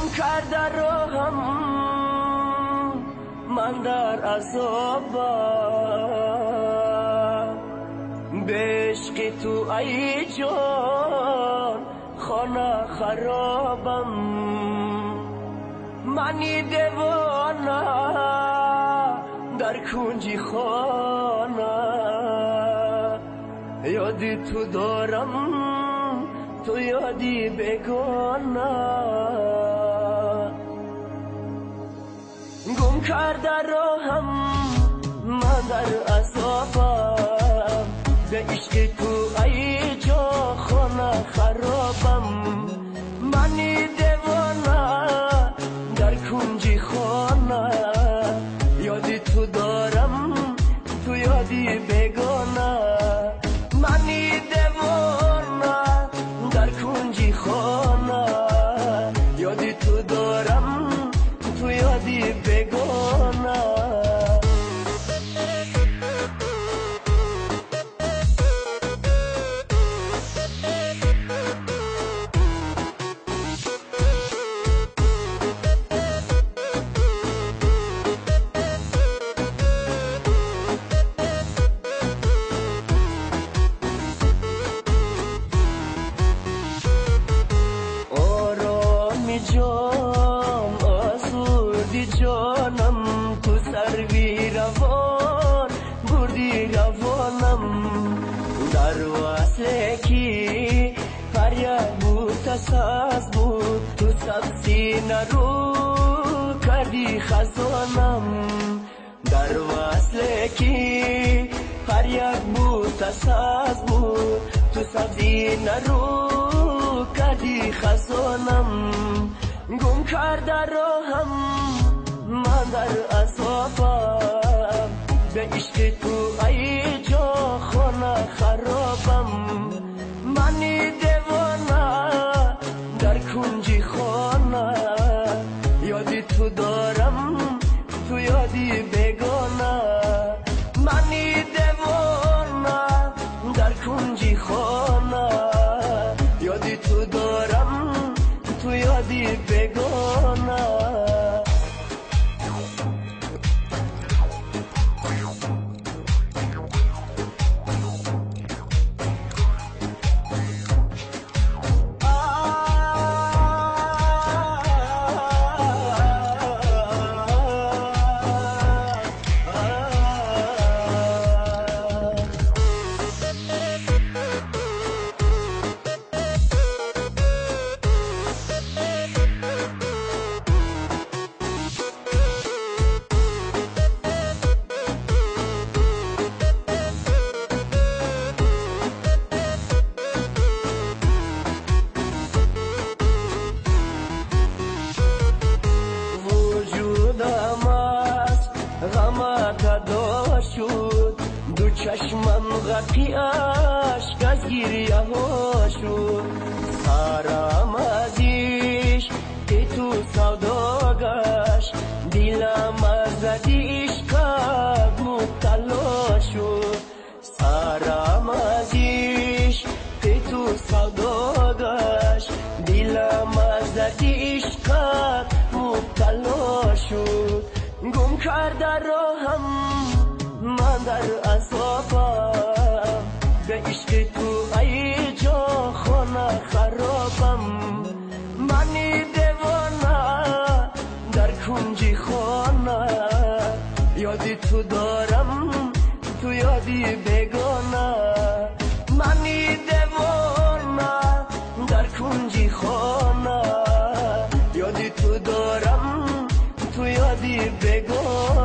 گم کرده راهم من در عذابم، به عشق تو ای جان خانه خرابم. منی دیوانه در کنجی خانه، یادی تو دارم تو یادی بگانه. گم کرده راهم من در عذابم، به عشق تو ای جا خانه خرابم. منی دیوانه در کنجی خانه، یادی تو دارم تو یادی بگانه. منی دیوانه در کنجی خانه، یادی تو دارم تو یادی بگانه. جام آسودی جانم، تو سروی روان بردی روانم. در وصله کی فریاد بود تساز بود، تو سبزی نرو کردی خزانم. در وصله کی فریاد بود تساز بود، تو سبزی نرو کردی خزانم. گم کرده راهم من در عذابم، به عشق تو ای جا خانه خرابم. منی دیوانه در کنجی خانه، یادی تو دارم تو یادی بگانه. منی دیوانه در کنجی خانه، یادی تو دارم تو یادی بگانه. غمت شد دو چشمم غرقی عشق از گریه ها شد. سرم از عشق تو سودا گشت، دلم از عشقت مبتلا شد. سرم از عشق تو سودا گشت، دلم از عشقت مبتلا شد. گم کرده راهم من در عذابم، به عشق تو ای جا خانه خرابم. منی دیوانه در کنجی خانه، یادی تو دارم تو یادی بگانه. منی دیوانه در کنجی خانه، یادی تو دارم تو یادی بگو.